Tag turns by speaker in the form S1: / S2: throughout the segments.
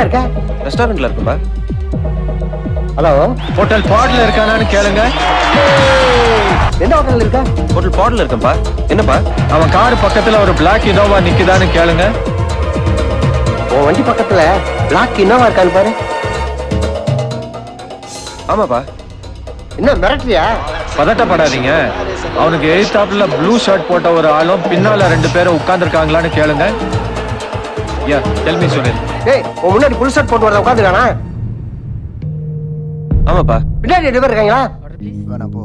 S1: இருக்க?
S2: ரெஸ்டாரண்ட்ல இருக்கும்பா.
S1: ஹலோ,
S3: ஹோட்டல் பாட்ல இருக்கானான்னு கேளுங்க.
S1: எந்த ஹோட்டல்ல இருக்க?
S2: ஹோட்டல் பாட்ல இருக்கேன்பா. என்னப்பா?
S3: அவன் கார் பக்கத்துல ஒரு பிளாக் இனோவா நிக்குதான்னு கேளுங்க.
S1: உன் வண்டி பக்கத்துல பிளாக் இனோவா இருக்கான்னு பாரு.
S2: ஆமாப்பா.
S1: என்ன மிரட்டுறியா?
S3: பதட்டப்படாதீங்க. அவனுக்கு எய்தாப்ல ப்ளூ ஷர்ட் போட்ட ஒரு ஆளும் பின்னால 2 பேரும் உட்கார்ந்துருக்காங்களான்னு கேளுங்க. யா, டெல் மீ சுனில்.
S1: டேய், உன் முன்னாடி புல் ஷர்ட் போட்டு வரத உட்காந்துருக்கானா?
S2: ஆமாப்பா.
S1: பின்னாடி 2 பேர் இருக்காங்களா?
S4: வேணா போ.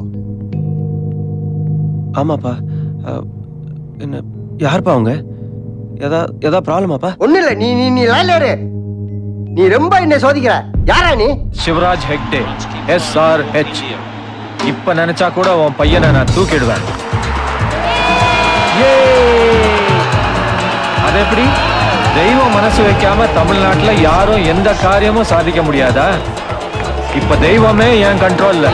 S2: ஆமாப்பா. என்ன யாருப்பா அவங்க? ஏதா ப்ராப்ளமாப்பா?
S1: ஒண்ணு இல்ல, நீ லைன்ல இரு. நீ ரொம்ப என்ன சோதிக்கிற. யாரா நீ?
S3: சிவராஜ் ஹெக்டே, SRH. இப்ப நினைச்சா கூட உன் பையனை நான் தூக்கிடுவேன். அது எப்படி? தெய்வம் மனசு வைக்காம தமிழ்நாட்டுல யாரும் எந்த காரியமும் சாதிக்க முடியாதா? இப்ப தெய்வமே என் கண்ட்ரோல்ல.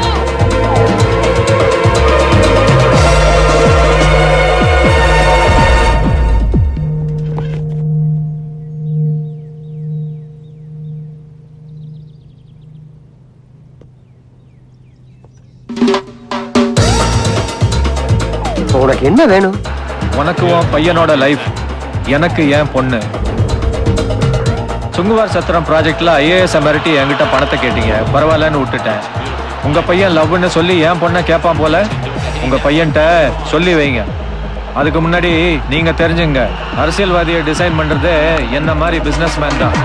S1: உனக்கு என்ன வேணும்?
S3: உனக்கு உன் பையனோட லைஃப், எனக்கு என் பொண்ணு. சுங்குவார் சத்திரம் ப்ராஜெக்ட்ல IAS மிரட்டி என்கிட்ட பணத்தை கேட்டீங்க, பரவாயில்லன்னு விட்டுட்டேன். உங்க பையன் லவ்னு சொல்லி என் பொண்ணை கேட்பான் போல. உங்க பையன்கிட்ட சொல்லி வைங்க. அதுக்கு முன்னாடி நீங்க தெரிஞ்சுங்க, அரசியல்வாதியை டிசைன் பண்றது என்ன மாதிரி பிசினஸ் மேன் தான்.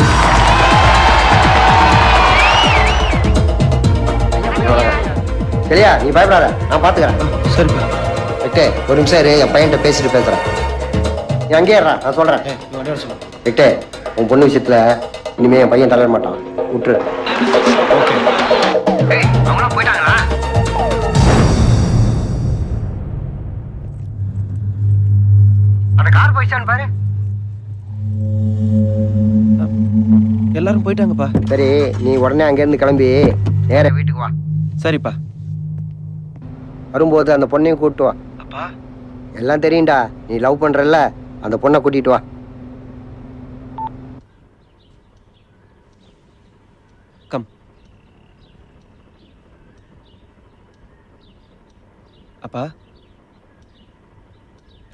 S1: சரியா? நீ பயப்படாத, நான் பாத்துக்கிறேன்.
S2: சரிப்பா.
S1: விட்டே, ஒரு நிமிஷம் இரு, என் பையன்கிட்ட பேசிட்டு பேசுறேன். நீ அங்கேயே இருடா, நான் சொல்றேன். விட்டே, உன் பொண்ணு விஷயத்துல இனிமே என் பையன் தளர மாட்டான், விட்டுரு.
S3: ஓகே.
S1: அவங்களும் போயிட்டாங்களா? அந்த கார் போயிச்சான்னு பாரு.
S2: எல்லாரும் போயிட்டாங்கப்பா.
S1: சரி, நீ உடனே அங்கேருந்து கிளம்பி நேர வீட்டுக்கு வா.
S2: சரிப்பா.
S1: வரும்போது அந்த பொண்ணையும் கூப்பிட்டு வா.
S2: அப்பா,
S1: எல்லாம் தெரியும்டா, நீ லவ் பண்றல்ல, அந்த பொண்ணை கூட்டிட்டு வா.
S2: கம். அப்பா,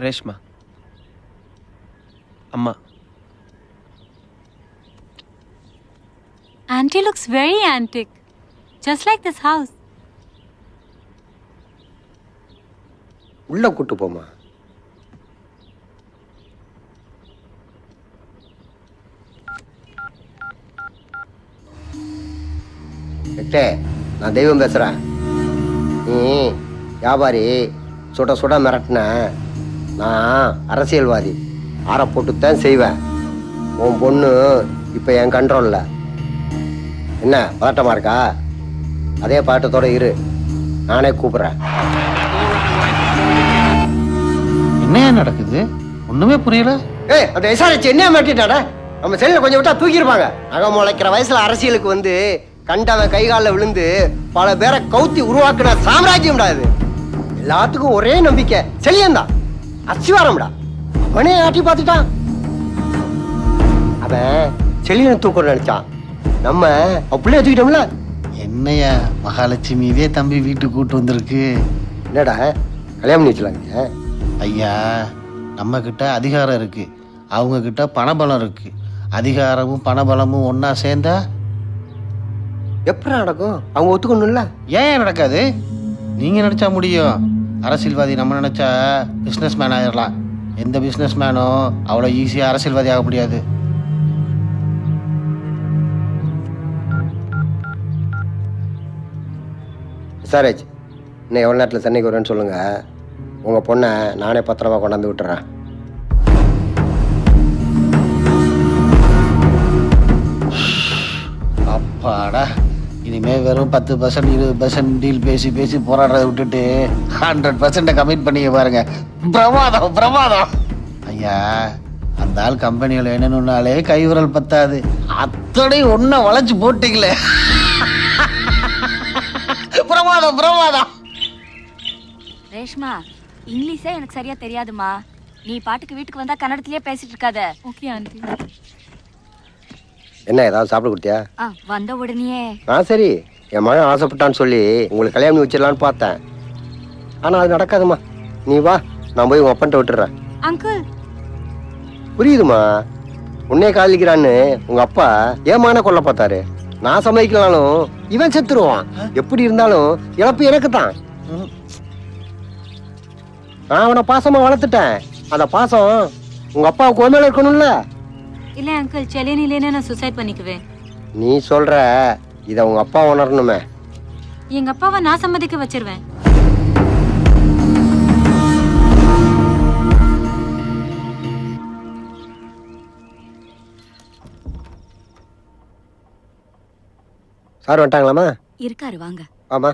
S2: ரேஷ்மா அம்மா.
S5: Auntie looks very antique, just like this house.
S1: உள்ள கூட்டு போமா. நான் தெய்வம் பேசுறேன். நீ வியாபாரி, சுட சுட மிரட்டின. நான் அரசியல்வாதி, ஆற போட்டுத்தான் செய்வேன். உன் பொண்ணு இப்ப என் கண்ட்ரோல்ல. என்ன பதட்டமா இருக்கா? அதே பாட்டத்தோட இரு, நானே கூப்பிடுறேன்.
S4: என்னையா நடக்குது? ஒண்ணுமே புரியல.
S1: ஏய், அந்த SRH என்ன மாட்டிட்டாடா? நம்ம செல்ல கொஞ்சம் விட்டா தூக்கிருப்பாங்க. நகை முளைக்கிற வயசுல அரசியலுக்கு வந்து கண்டவன் கைகாலில் விழுந்து பல பேரை கவுத்தி உருவாக்குன சாம்ராஜ்யம்டா இது. எல்லாத்துக்கும் ஒரே நம்பிக்கை செல்லியன்தான், அசிவாரம்டா. அவனே ஆட்டி பார்த்துட்டான். அவன் செல்லியனை தூக்க நினைச்சான், நம்ம அப்படியே தூக்கிட்டோம்ல.
S4: என்னையா மகாலட்சுமியவே தம்பி வீட்டுக்கு கூட்டு வந்திருக்கு.
S1: என்னடா கல்யாணம் பண்ணி வச்சுலாங்க?
S4: ஐயா, நம்ம கிட்ட அதிகாரம் இருக்கு, அவங்க கிட்ட பணபலம் இருக்கு. அதிகாரமும் பணபலமும் ஒன்னா சேர்ந்தா
S1: எப்படி நடக்கும்? அவங்க ஒத்துக்கணும்ல.
S4: ஏன் நடக்காது? நீங்க நினைச்சா முடியும். அரசியல்வாதி நம்ம நினைச்சா பிசினஸ் மேன் ஆயிடலாம். எந்த பிசினஸ் மேனும் அவ்வளோ ஈஸியா அரசியல்வாதி ஆக முடியாது.
S1: SRH, இன்னும் எவ்வளோ நேரத்தில் சென்னைக்கு வருவேன்னு சொல்லுங்க. உங்க பொண்ணை நானே பத்திரமா கொண்டாந்து விட்டுறேன்.
S4: அப்பாடா, இனிமே வெறும் 10% 20% டீல் பேசி பேசி போராடுறதை விட்டுட்டு 100% கமிட் பண்ணிக்க பாருங்க. பிரமாதம் பிரமாதம். ஐயா, அந்த ஆள் கம்பெனியில் என்னன்னாலே கைவிரல் பத்தாது, அத்தனை ஒன்ன வளைச்சு போட்டீங்களே. பிரமாதம் பிரமாதம்.
S6: ரேஷ்மா, இங்கிலீஷே எனக்கு சரியா தெரியாதுமா. நீ பாட்டுக்கு வீட்டுக்கு வந்தா கன்னடத்திலேயே பேசிட்டு இருக்காத.
S5: Okay aunty.
S1: என்ன ஏதாவது சாப்பிட கொடுத்தியா?
S6: வந்த உடனேயே
S1: சரி, என் மகன் ஆசைப்பட்டான்னு சொல்லி உங்களுக்கு கல்யாணம் பண்ணி வச்சிடலான்னு பார்த்தேன். ஆனால் அது நடக்காதுமா. நீ வா, நான் போய் உங்கள் அப்பன்ட்ட விட்டுறேன்.
S5: Uncle,
S1: புரியுதுமா, உன்னைய காதலிக்கிறான்னு உங்க அப்பா ஏன் மகனை கொல்ல பார்த்தாரு. நான் சம்மதிக்கலாலும் இவன் செத்துருவான். எப்படி இருந்தாலும் இழப்பு எனக்கு தான். நான் அவனை பாசமா வளர்த்துட்டேன். அந்த பாசம் உங்க அப்பாவுக்கு உன் மேல இருக்கணும்ல.
S5: இல்லை அங்கிள், செலியன் இல்லைன்னா நான் சூசைட் பண்ணிக்குவேன்.
S1: நீ சொல்ற இத உங்க அப்பா உணரணுமே.
S5: எங்க அப்பாவை நான் சம்மதிக்க வச்சிருவேன்.
S1: சார் வந்துட்டாங்களாமா?
S6: இருக்காரு, வாங்க.
S1: ஆமா.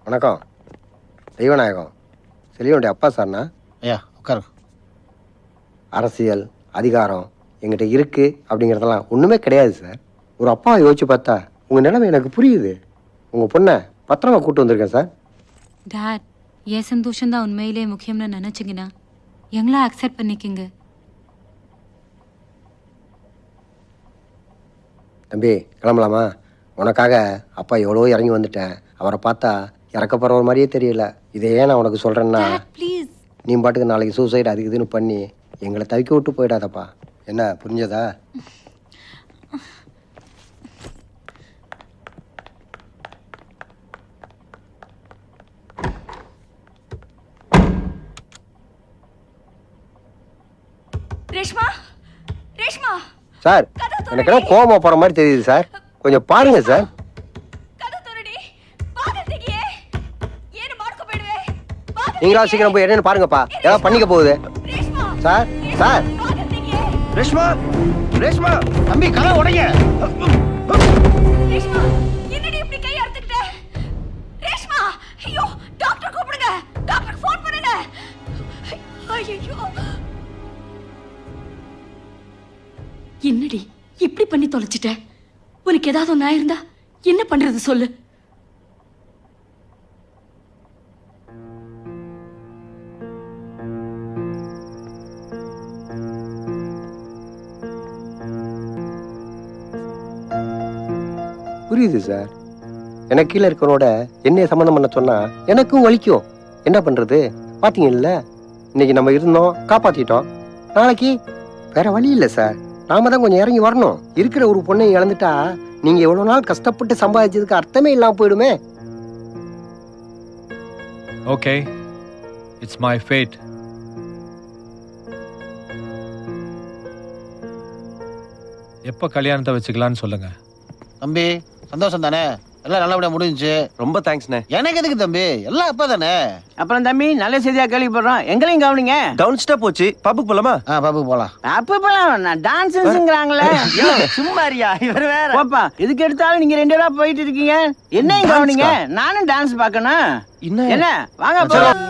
S1: வணக்கம். தெய்வநாயகம், செல்வியோடைய அப்பா சார்னா?
S4: ஐயா உட்காருங்க.
S1: அரசியல் அதிகாரம் எங்கிட்ட இருக்கு அப்படிங்கிறதெல்லாம் ஒண்ணுமே கிடையாது சார். ஒரு அப்பாவை யோசிச்சு பார்த்தா உங்க நிலைமை எனக்கு புரியுது. உங்க பொண்ணை பத்திரமா கூட்டு வந்திருக்கேன் சார்.
S5: டாட், என் சந்தோஷம் தான் உண்மையிலே முக்கியம்னு நினைச்சிங்கன்னா எங்களா அக்செப்ட் பண்ணிக்கங்க.
S1: தம்பி கிளம்பலாமா? உனக்காக அப்பா எவ்வளோ இறங்கி வந்துட்டேன். அவரை பார்த்தா இறக்கப்படுற மாதிரியே தெரியல. இதையே நான் உனக்கு சொல்றேன்னா,
S5: ப்ளீஸ்.
S1: நீ பாட்டுக்கு நாளைக்கு சூசைட் அதுக்கு இதுன்னு பண்ணி எங்களை தவிக்க விட்டு போயிடாதப்பா. என்ன புரிஞ்சதா?
S6: ரேஷ்மா, ரேஷ்மா,
S1: சார், எனக்கு என்ன கோபமா போற மாதிரி தெரியுது சார். கொஞ்சம் பாருங்க சார். நீங்களா சீக்கிரம் போய் என்னன்னு பாருங்கப்பா. ஏதாவது பண்ணிக்க போகுது சார். சார்,
S2: ரேஷ்மா, ரேஷ்மா,
S4: தம்பி கதை உடைங்க.
S6: ரேஷ்மா, என்னடி இப்படி கை அறுத்துக்கிட்ட? ரேஷ்மா, ஐயோ, டாக்டர் கூப்பிடுங்க. டாக்டர் ஃபோன் பண்ணுங்க. ஐயோ, என்னடி இப்படி பண்ணி தொலைச்சிட்ட? உனக்கு ஏதாவது ஒண்ணு ஆயிருந்தா என்ன பண்றது சொல்லு.
S1: புரியுது சார். எனக்கு கீழே இருக்கிறோட என்னைய சம்மந்தம் பண்ண சொன்னா எனக்கும் வலிக்கும். என்ன பண்றது? பாத்தீங்கல்ல, இன்னைக்கு நம்ம இருந்தோம், காப்பாத்திட்டோம். நாளைக்கு வேற வழி இல்லை சார். நாம தான் கொஞ்சம் இறங்கி வரணும். இருக்கிற ஒரு பொண்ணை இழந்துட்டா நீங்க எவ்வளவு நாள் கஷ்டப்பட்டு சம்பாதிச்சதுக்கு அர்த்தமே இல்லாம போயிடுமே.
S3: Okay, it's my fate. எப்போ கல்யாணத்தை வச்சுக்கலான்னு சொல்லுங்க.
S4: தம்பி சந்தோஷம் தானே? எல்லாம் நல்லபடியா முடிஞ்சுச்சு.
S2: ரொம்ப தேங்க்ஸ்ண்ணே.
S4: எனக்கு எதுக்கு தம்பி, எல்லாம் அப்பா தானே.
S7: அப்புறம் தம்பி, நல்ல செய்தியா கேள்விப்படுறோம். எங்களையும் கவனிங்க.
S2: டவுன்ஸ்டா போச்சு. பப்புக்கு போலாமா?
S4: பாப்புக்கு போலாம்.
S7: அப்ப போலாம். நான் டான்ஸ்ங்கிறாங்களே.
S2: சும்மாரியா, இவர் வேற.
S7: பாப்பா, இதுக்கு எடுத்தாலும் நீங்க 2 பேரா போயிட்டு இருக்கீங்க. என்னையும் கவனிங்க. நானும் டான்ஸ் பார்க்கணும். என்ன வாங்க போலாம்.